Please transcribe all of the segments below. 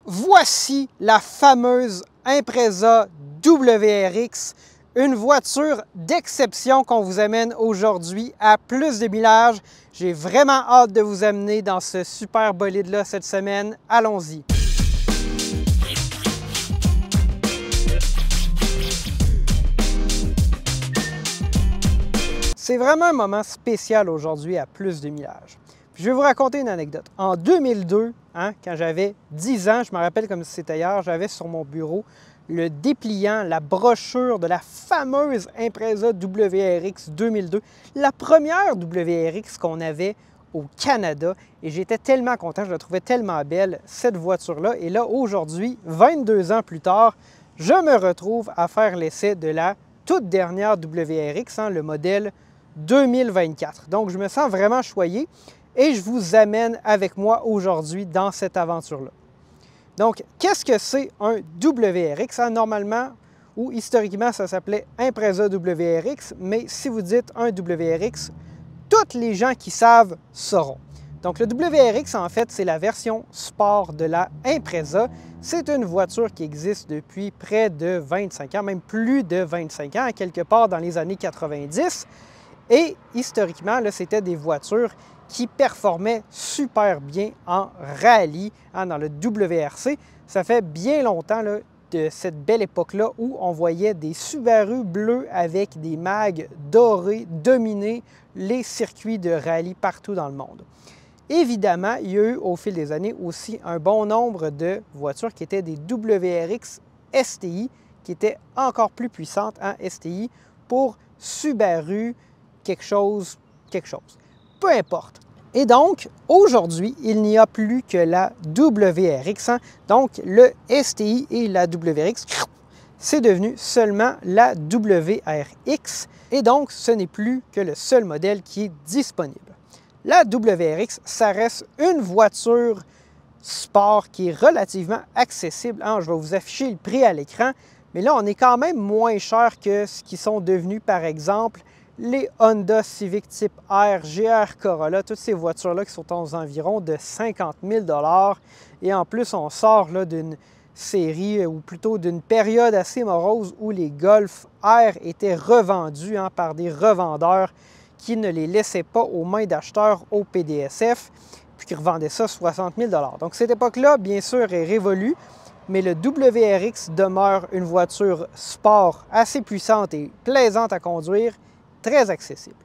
Voici la fameuse Impreza WRX, une voiture d'exception qu'on vous amène aujourd'hui à plus de millages. J'ai vraiment hâte de vous amener dans ce super bolide-là cette semaine. Allons-y! C'est vraiment un moment spécial aujourd'hui à plus de millages. Puis je vais vous raconter une anecdote. En 2002, quand j'avais 10 ans, je me rappelle comme si c'était hier, j'avais sur mon bureau le dépliant, la brochure de la fameuse Impreza WRX 2002, la première WRX qu'on avait au Canada. Et j'étais tellement content, je la trouvais tellement belle, cette voiture-là. Et là, aujourd'hui, 22 ans plus tard, je me retrouve à faire l'essai de la toute dernière WRX, le modèle 2024. Donc, je me sens vraiment choyé et je vous amène avec moi aujourd'hui dans cette aventure-là. Donc, qu'est-ce que c'est un WRX? Normalement, ou historiquement, ça s'appelait Impreza WRX, mais si vous dites un WRX, toutes les gens qui savent sauront. Donc, le WRX, en fait, c'est la version sport de la Impreza. C'est une voiture qui existe depuis près de 25 ans, même plus de 25 ans, quelque part dans les années 90. Et historiquement, c'était des voitures qui performaient super bien en rallye, dans le WRC. Ça fait bien longtemps de cette belle époque-là où on voyait des Subaru bleus avec des mags dorés dominer les circuits de rallye partout dans le monde. Évidemment, il y a eu au fil des années aussi un bon nombre de voitures qui étaient des WRX STI, qui étaient encore plus puissantes en STI pour Subaru, quelque chose. Peu importe. Et donc, aujourd'hui, il n'y a plus que la WRX. Donc, le STI et la WRX, c'est devenu seulement la WRX. Et donc, ce n'est plus que le seul modèle qui est disponible. La WRX, ça reste une voiture sport qui est relativement accessible. Je vais vous afficher le prix à l'écran, mais là, on est quand même moins cher que ce qui sont devenus, par exemple, les Honda Civic Type R, GR Corolla, toutes ces voitures-là qui sont aux environs de 50 000 $. Et en plus, on sort d'une série, ou plutôt d'une période assez morose où les Golf R étaient revendus par des revendeurs qui ne les laissaient pas aux mains d'acheteurs au PDSF, puis qui revendaient ça 60 000 $. Donc cette époque-là, bien sûr, est révolue, mais le WRX demeure une voiture sport assez puissante et plaisante à conduire, très accessible.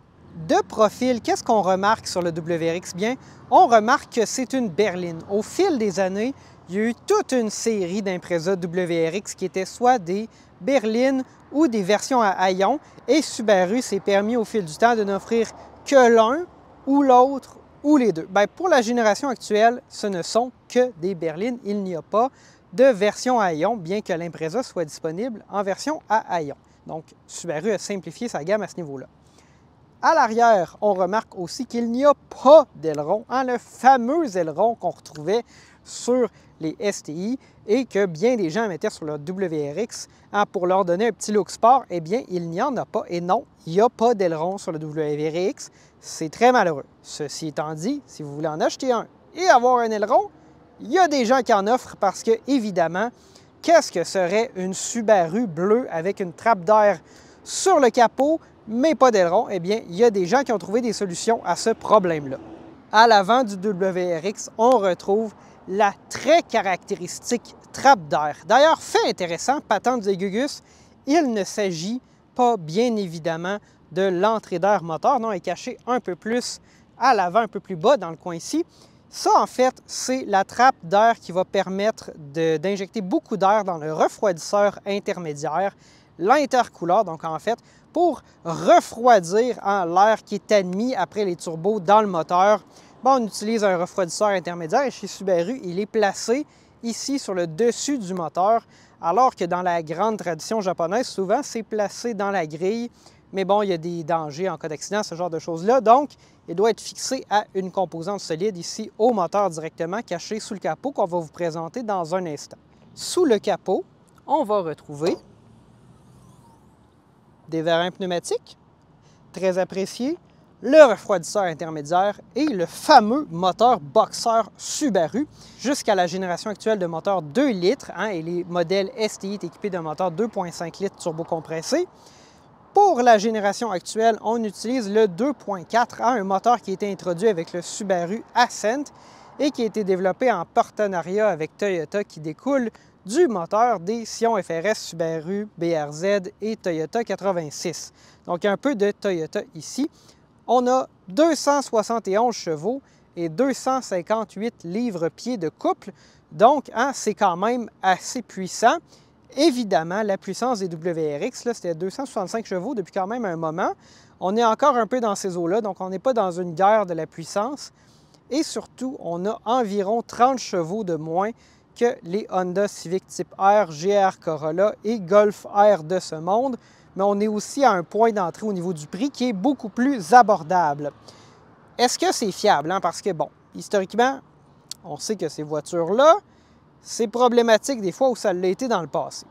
De profil, qu'est-ce qu'on remarque sur le WRX? Bien, on remarque que c'est une berline. Au fil des années, il y a eu toute une série d'Impreza WRX qui étaient soit des berlines ou des versions à haillons, et Subaru s'est permis au fil du temps de n'offrir que l'un ou l'autre ou les deux. Bien, pour la génération actuelle, ce ne sont que des berlines. Il n'y a pas de version à haillons, bien que l'Impreza soit disponible en version à haillons. Donc, Subaru a simplifié sa gamme à ce niveau-là. À l'arrière, on remarque aussi qu'il n'y a pas d'aileron, le fameux aileron qu'on retrouvait sur les STI et que bien des gens mettaient sur leur WRX pour leur donner un petit look sport. Eh bien, il n'y en a pas. Et non, il n'y a pas d'aileron sur le WRX. C'est très malheureux. Ceci étant dit, si vous voulez en acheter un et avoir un aileron, il y a des gens qui en offrent parce que, évidemment, qu'est-ce que serait une Subaru bleue avec une trappe d'air sur le capot, mais pas d'aileron? Eh bien, il y a des gens qui ont trouvé des solutions à ce problème-là. À l'avant du WRX, on retrouve la très caractéristique trappe d'air. D'ailleurs, fait intéressant, patente de Gugus, il ne s'agit pas, bien évidemment, de l'entrée d'air moteur. Non, elle est cachée un peu plus à l'avant, un peu plus bas dans le coin ici. Ça, en fait, c'est la trappe d'air qui va permettre d'injecter beaucoup d'air dans le refroidisseur intermédiaire, l'intercooler, donc en fait, pour refroidir l'air qui est admis après les turbos dans le moteur. Bon, on utilise un refroidisseur intermédiaire et chez Subaru, il est placé ici sur le dessus du moteur, alors que dans la grande tradition japonaise, souvent, c'est placé dans la grille. Mais bon, il y a des dangers en cas d'accident, ce genre de choses-là. Donc, il doit être fixé à une composante solide ici au moteur directement, cachée sous le capot qu'on va vous présenter dans un instant. Sous le capot, on va retrouver des vérins pneumatiques, très appréciés, le refroidisseur intermédiaire et le fameux moteur Boxer Subaru jusqu'à la génération actuelle de moteurs 2 litres, et les modèles STI est équipés d'un moteur 2.5 litres turbocompressé. Pour la génération actuelle, on utilise le 2.4, un moteur qui a été introduit avec le Subaru Ascent et qui a été développé en partenariat avec Toyota qui découle du moteur des Sion FRS Subaru BRZ et Toyota 86. Donc un peu de Toyota ici. On a 271 chevaux et 258 livres-pieds de couple. Donc, c'est quand même assez puissant. Évidemment, la puissance des WRX, c'était 265 chevaux depuis quand même un moment. On est encore un peu dans ces eaux-là, donc on n'est pas dans une guerre de la puissance. Et surtout, on a environ 30 chevaux de moins que les Honda Civic Type R, GR Corolla et Golf R de ce monde. Mais on est aussi à un point d'entrée au niveau du prix qui est beaucoup plus abordable. Est-ce que c'est fiable? Parce que, bon, historiquement, on sait que ces voitures-là, c'est problématique des fois où ça l'a été dans le passé.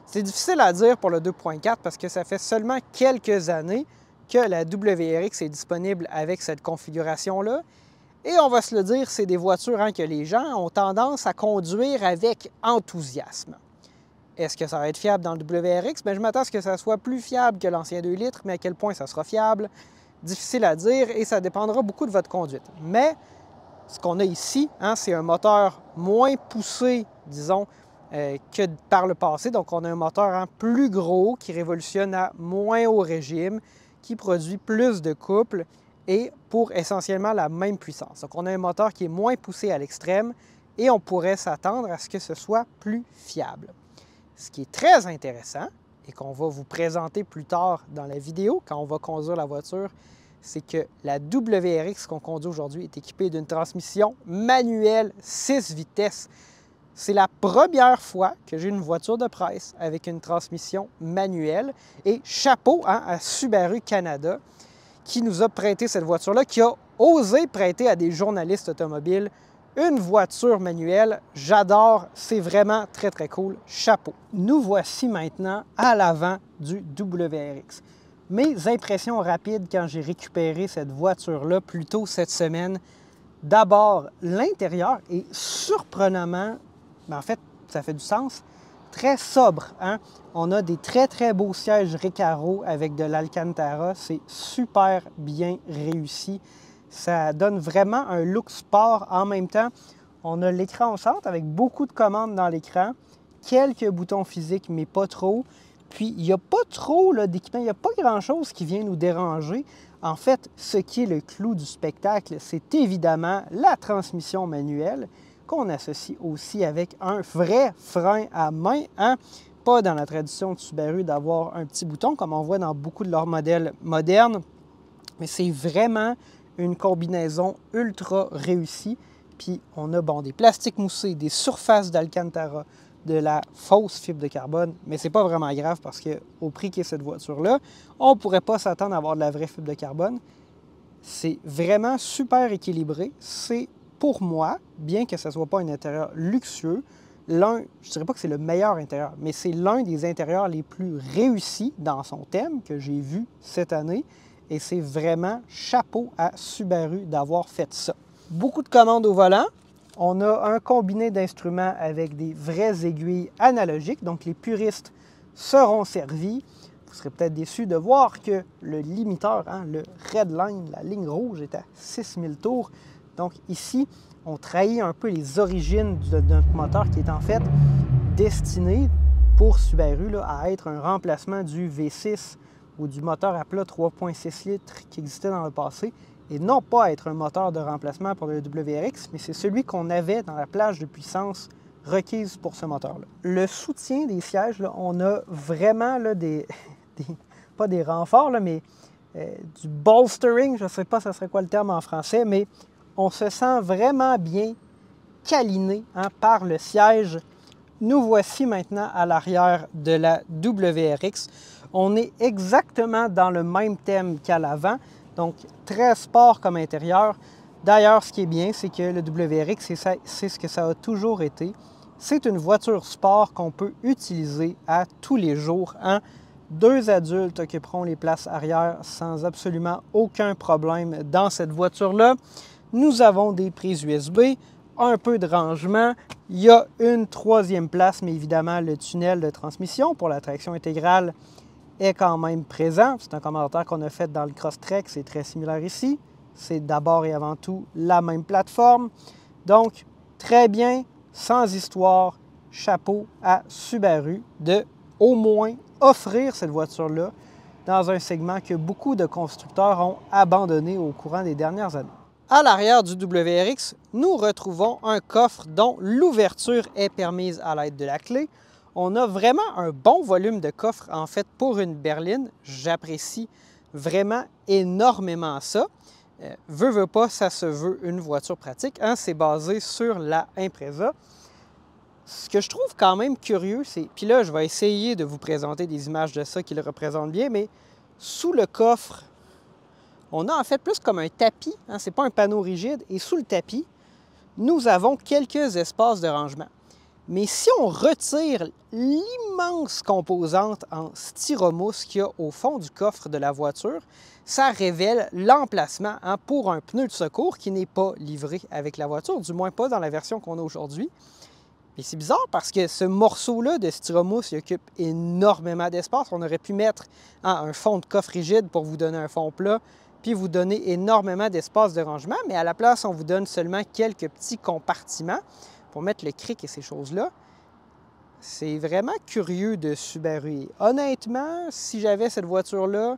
C'est difficile à dire pour le 2.4 parce que ça fait seulement quelques années que la WRX est disponible avec cette configuration-là. Et on va se le dire, c'est des voitures que les gens ont tendance à conduire avec enthousiasme. Est-ce que ça va être fiable dans le WRX? Bien, je m'attends à ce que ça soit plus fiable que l'ancien 2 litres, mais à quel point ça sera fiable? Difficile à dire et ça dépendra beaucoup de votre conduite. Mais ce qu'on a ici, c'est un moteur moins poussé, disons, que par le passé. Donc, on a un moteur plus gros qui révolutionne à moins haut régime, qui produit plus de couple et pour essentiellement la même puissance. Donc, on a un moteur qui est moins poussé à l'extrême et on pourrait s'attendre à ce que ce soit plus fiable. Ce qui est très intéressant et qu'on va vous présenter plus tard dans la vidéo, quand on va conduire la voiture, c'est que la WRX qu'on conduit aujourd'hui est équipée d'une transmission manuelle 6 vitesses. C'est la première fois que j'ai une voiture de presse avec une transmission manuelle. Et chapeau à Subaru Canada qui nous a prêté cette voiture-là, qui a osé prêter à des journalistes automobiles une voiture manuelle. J'adore, c'est vraiment très, très cool. Chapeau. Nous voici maintenant à l'avant du WRX. Mes impressions rapides quand j'ai récupéré cette voiture-là plus tôt cette semaine. D'abord, l'intérieur est surprenamment, en fait, ça fait du sens, très sobre. On a des très, très beaux sièges Recaro avec de l'Alcantara. C'est super bien réussi. Ça donne vraiment un look sport en même temps. On a l'écran au centre avec beaucoup de commandes dans l'écran, quelques boutons physiques, mais pas trop. Puis, il n'y a pas trop d'équipement, il n'y a pas grand-chose qui vient nous déranger. En fait, ce qui est le clou du spectacle, c'est évidemment la transmission manuelle qu'on associe aussi avec un vrai frein à main. Pas dans la tradition de Subaru d'avoir un petit bouton comme on voit dans beaucoup de leurs modèles modernes, mais c'est vraiment une combinaison ultra réussie. Puis, on a des plastiques moussés, des surfaces d'Alcantara, de la fausse fibre de carbone, mais c'est pas vraiment grave parce qu'au prix qu'est cette voiture-là, on ne pourrait pas s'attendre à avoir de la vraie fibre de carbone. C'est vraiment super équilibré. C'est, pour moi, bien que ce ne soit pas un intérieur luxueux, je ne dirais pas que c'est le meilleur intérieur, mais c'est l'un des intérieurs les plus réussis dans son thème que j'ai vu cette année. Et c'est vraiment chapeau à Subaru d'avoir fait ça. Beaucoup de commandes au volant. On a un combiné d'instruments avec des vraies aiguilles analogiques, donc les puristes seront servis. Vous serez peut-être déçus de voir que le limiteur, le red line, la ligne rouge, est à 6000 tours. Donc ici, on trahit un peu les origines de notre moteur qui est en fait destiné pour Subaru à être un remplacement du V6 ou du moteur à plat 3.6 litres qui existait dans le passé. Et non pas être un moteur de remplacement pour le WRX, mais c'est celui qu'on avait dans la plage de puissance requise pour ce moteur-là. Le soutien des sièges, on a vraiment pas des renforts, mais du bolstering, je ne sais pas ce serait quoi le terme en français, mais on se sent vraiment bien câliné par le siège. Nous voici maintenant à l'arrière de la WRX. On est exactement dans le même thème qu'à l'avant. Donc, très sport comme intérieur. D'ailleurs, ce qui est bien, c'est que le WRX, c'est ce que ça a toujours été. C'est une voiture sport qu'on peut utiliser à tous les jours, 2 adultes occuperont les places arrière sans absolument aucun problème dans cette voiture-là. Nous avons des prises USB, un peu de rangement. Il y a une 3e place, mais évidemment, le tunnel de transmission pour la traction intégrale est quand même présent. C'est un commentaire qu'on a fait dans le Crosstrek, c'est très similaire ici. C'est d'abord et avant tout la même plateforme. Donc, très bien, sans histoire, chapeau à Subaru de au moins offrir cette voiture-là dans un segment que beaucoup de constructeurs ont abandonné au courant des dernières années. À l'arrière du WRX, nous retrouvons un coffre dont l'ouverture est permise à l'aide de la clé. On a vraiment un bon volume de coffre, en fait, pour une berline. J'apprécie vraiment énormément ça. Veut pas, ça se veut une voiture pratique. Hein? C'est basé sur la Impreza. Ce que je trouve quand même curieux, c'est... Puis là, je vais essayer de vous présenter des images de ça qui le représentent bien, mais sous le coffre, on a en fait plus comme un tapis. Hein? Ce n'est pas un panneau rigide. Et sous le tapis, nous avons quelques espaces de rangement. Mais si on retire l'immense composante en styromousse qu'il y a au fond du coffre de la voiture, ça révèle l'emplacement pour un pneu de secours qui n'est pas livré avec la voiture, du moins pas dans la version qu'on a aujourd'hui. Et c'est bizarre parce que ce morceau-là de styromousse il occupe énormément d'espace. On aurait pu mettre un fond de coffre rigide pour vous donner un fond plat, puis vous donner énormément d'espace de rangement, mais à la place, on vous donne seulement quelques petits compartiments pour mettre le cric et ces choses-là. C'est vraiment curieux de Subaru. Honnêtement, si j'avais cette voiture-là,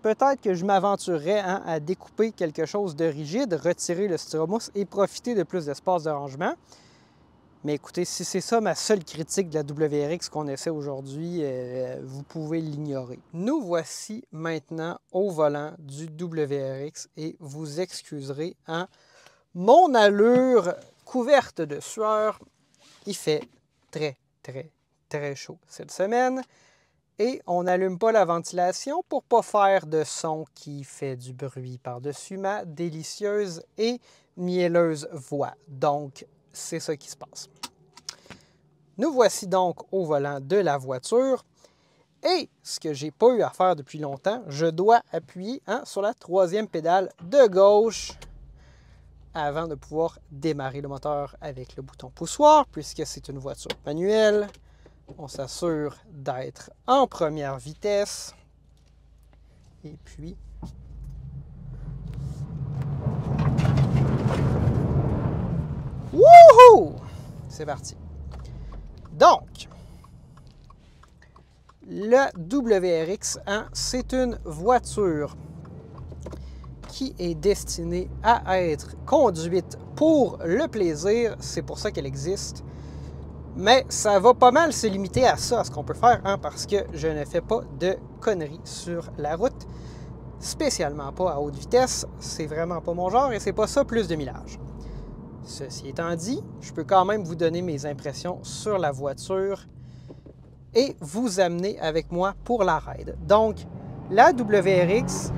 peut-être que je m'aventurerais à découper quelque chose de rigide, retirer le styromousse et profiter de plus d'espace de rangement. Mais écoutez, si c'est ça ma seule critique de la WRX qu'on essaie aujourd'hui, vous pouvez l'ignorer. Nous voici maintenant au volant du WRX et vous excuserez, mon allure couverte de sueur, il fait très chaud cette semaine et on n'allume pas la ventilation pour ne pas faire de son qui fait du bruit par-dessus ma délicieuse et mielleuse voix. Donc, c'est ça qui se passe. Nous voici donc au volant de la voiture et ce que j'ai pas eu à faire depuis longtemps, je dois appuyer sur la 3e pédale de gauche avant de pouvoir démarrer le moteur avec le bouton poussoir, puisque c'est une voiture manuelle. On s'assure d'être en première vitesse. Et puis... Wouhou! C'est parti. Donc, le WRX, c'est une voiture qui est destinée à être conduite pour le plaisir. C'est pour ça qu'elle existe. Mais ça va pas mal se limiter à ça, à ce qu'on peut faire, parce que je ne fais pas de conneries sur la route, spécialement pas à haute vitesse. C'est vraiment pas mon genre et c'est pas ça plus de millage. Ceci étant dit, je peux quand même vous donner mes impressions sur la voiture et vous amener avec moi pour la ride. Donc, la WRX,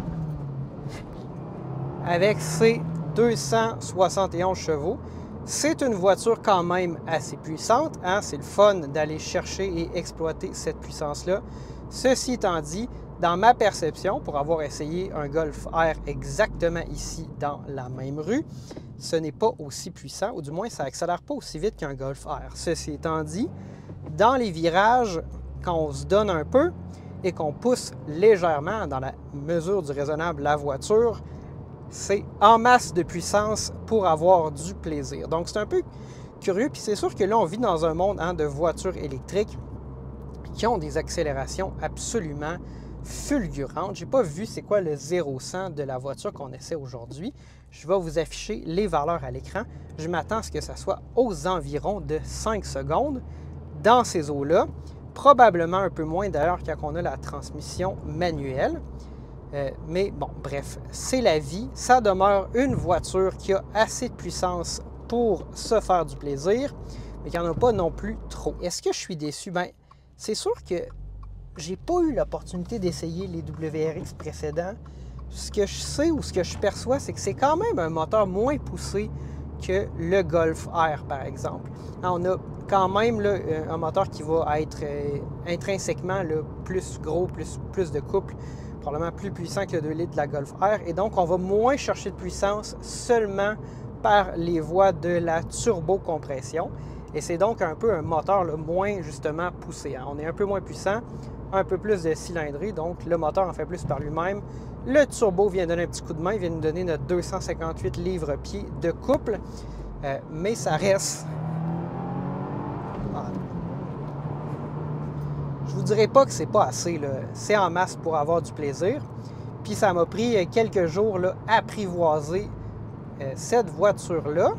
avec ses 271 chevaux, c'est une voiture quand même assez puissante. C'est le fun d'aller chercher et exploiter cette puissance-là. Ceci étant dit, dans ma perception, pour avoir essayé un Golf R exactement ici dans la même rue, ce n'est pas aussi puissant, ou du moins ça n'accélère pas aussi vite qu'un Golf R. Ceci étant dit, dans les virages, quand on se donne un peu et qu'on pousse légèrement, dans la mesure du raisonnable, la voiture, c'est en masse de puissance pour avoir du plaisir. Donc, c'est un peu curieux. Puis c'est sûr que là, on vit dans un monde de voitures électriques qui ont des accélérations absolument fulgurantes. Je n'ai pas vu c'est quoi le 0-100 de la voiture qu'on essaie aujourd'hui. Je vais vous afficher les valeurs à l'écran. Je m'attends à ce que ça soit aux environs de 5 secondes dans ces eaux-là. Probablement un peu moins d'ailleurs quand on a la transmission manuelle. Mais bon, bref, c'est la vie. Ça demeure une voiture qui a assez de puissance pour se faire du plaisir, mais qui n'en a pas non plus trop. Est-ce que je suis déçu? Bien, c'est sûr que j'ai pas eu l'opportunité d'essayer les WRX précédents. Ce que je sais ou ce que je perçois, c'est que c'est quand même un moteur moins poussé que le Golf R, par exemple. On a quand même là, un moteur qui va être intrinsèquement là, plus gros, plus de couple, probablement plus puissant que le 2 litres de la Golf R. Et donc, on va moins chercher de puissance seulement par les voies de la turbocompression. Et c'est donc un peu un moteur là, moins justement poussé. On est un peu moins puissant, un peu plus de cylindrée, donc le moteur en fait plus par lui-même. Le turbo vient donner un petit coup de main, il vient nous donner notre 258 livres-pieds de couple, mais ça reste... Je vous dirais pas que c'est pas assez, c'est en masse pour avoir du plaisir. Puis ça m'a pris quelques jours là, apprivoiser cette voiture-là.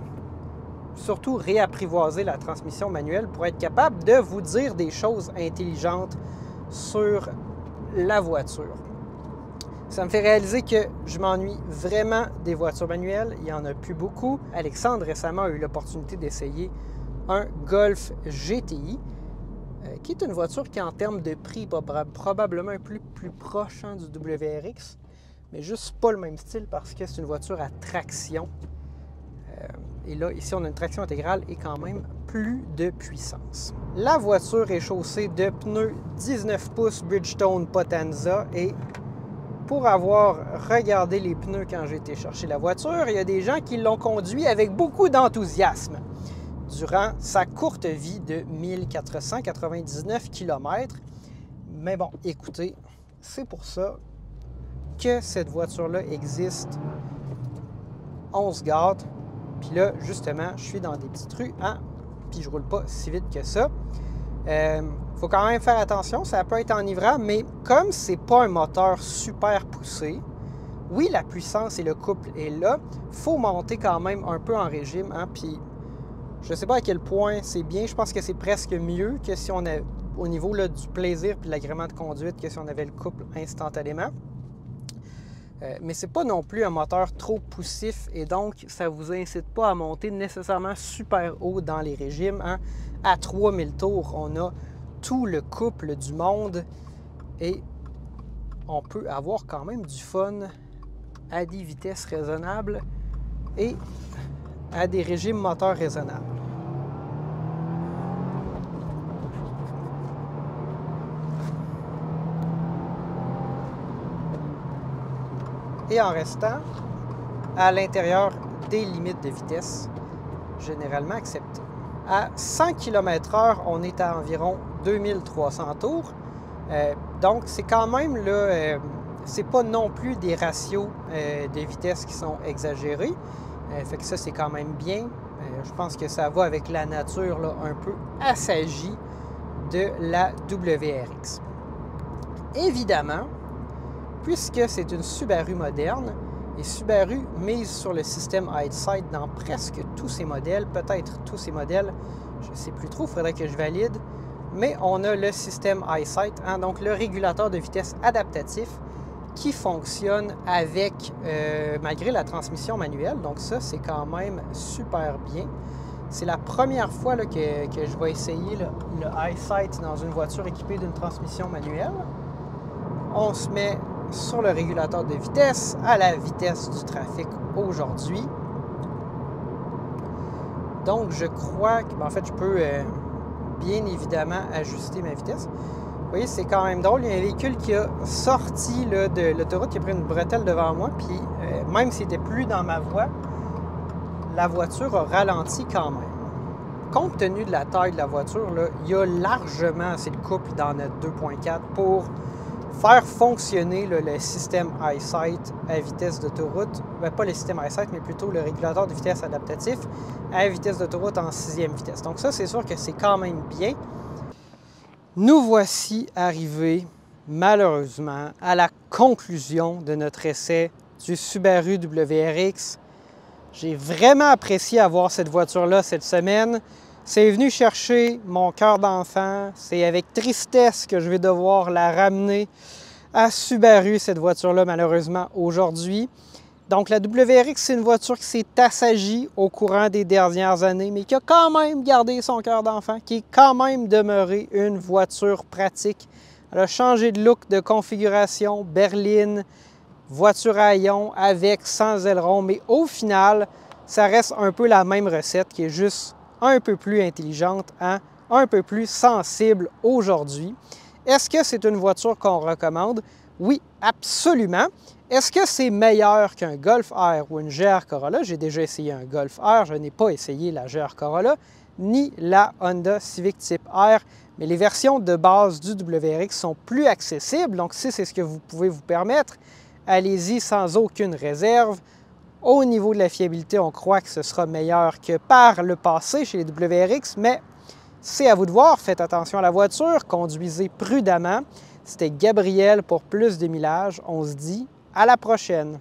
Surtout réapprivoiser la transmission manuelle pour être capable de vous dire des choses intelligentes sur la voiture. Ça me fait réaliser que je m'ennuie vraiment des voitures manuelles. Il n'y en a plus beaucoup. Alexandre récemment a eu l'opportunité d'essayer un Golf GTI, qui est une voiture qui, en termes de prix, est probablement un peu plus proche du WRX, mais juste pas le même style parce que c'est une voiture à traction. Et là, ici, on a une traction intégrale et quand même plus de puissance. La voiture est chaussée de pneus 19 pouces Bridgestone Potenza et pour avoir regardé les pneus quand j'ai été chercher la voiture, il y a des gens qui l'ont conduit avec beaucoup d'enthousiasme durant sa courte vie de 1499 km. Mais bon, écoutez, c'est pour ça que cette voiture-là existe. On se gâte. Puis là, justement, je suis dans des petites rues, puis je roule pas si vite que ça. Faut quand même faire attention, ça peut être enivrant, mais comme c'est pas un moteur super poussé, oui, la puissance et le couple est là, faut monter quand même un peu en régime, puis je sais pas à quel point c'est bien, je pense que c'est presque mieux que si on a, au niveau là, du plaisir puis de l'agrément de conduite, que si on avait le couple instantanément. Mais c'est pas non plus un moteur trop poussif et donc ça vous incite pas à monter nécessairement super haut dans les régimes. À 3000 tours, on a tout le couple du monde et on peut avoir quand même du fun à des vitesses raisonnables et à des régimes moteurs raisonnables. Et en restant à l'intérieur des limites de vitesse généralement acceptées. À 100 km/h, on est à environ 2300 tours. Donc, c'est quand même là, c'est pas non plus des ratios de vitesse qui sont exagérés. Fait que ça, c'est quand même bien. Je pense que ça va avec la nature là, un peu assagie de la WRX. Évidemment, puisque c'est une Subaru moderne, et Subaru mise sur le système EyeSight dans presque tous ses modèles, peut-être tous ses modèles, je ne sais plus trop, il faudrait que je valide, mais on a le système EyeSight, donc le régulateur de vitesse adaptatif qui fonctionne avec, malgré la transmission manuelle, donc ça c'est quand même super bien. C'est la première fois là, que je vais essayer le EyeSight dans une voiture équipée d'une transmission manuelle. On se met sur le régulateur de vitesse, à la vitesse du trafic aujourd'hui. Donc, je crois que, en fait, je peux bien évidemment ajuster ma vitesse. Vous voyez, c'est quand même drôle. Il y a un véhicule qui a sorti là, de l'autoroute, qui a pris une bretelle devant moi, puis même s'il n'était plus dans ma voie, la voiture a ralenti quand même. Compte tenu de la taille de la voiture, là, il y a largement assez de couple dans notre 2.4 pour faire fonctionner là, le système EyeSight à vitesse d'autoroute. Bien, pas le système EyeSight, mais plutôt le régulateur de vitesse adaptatif à vitesse d'autoroute en 6e vitesse. Donc ça, c'est sûr que c'est quand même bien. Nous voici arrivés, malheureusement, à la conclusion de notre essai du Subaru WRX. J'ai vraiment apprécié avoir cette voiture-là cette semaine. C'est venu chercher mon cœur d'enfant. C'est avec tristesse que je vais devoir la ramener à Subaru, cette voiture-là, malheureusement, aujourd'hui. Donc, la WRX, c'est une voiture qui s'est assagie au courant des dernières années, mais qui a quand même gardé son cœur d'enfant, qui est quand même demeurée une voiture pratique. Elle a changé de look, de configuration, berline, voiture à ion, avec, sans aileron, mais au final, ça reste un peu la même recette qui est juste un peu plus intelligente, hein, un peu plus sensible aujourd'hui. Est-ce que c'est une voiture qu'on recommande? Oui, absolument. Est-ce que c'est meilleur qu'un Golf R ou une GR Corolla? J'ai déjà essayé un Golf R, je n'ai pas essayé la GR Corolla, ni la Honda Civic Type R, mais les versions de base du WRX sont plus accessibles, donc si c'est ce que vous pouvez vous permettre, allez-y sans aucune réserve. Au niveau de la fiabilité, on croit que ce sera meilleur que par le passé chez les WRX, mais c'est à vous de voir. Faites attention à la voiture, conduisez prudemment. C'était Gabriel pour Plus de Millage. On se dit à la prochaine.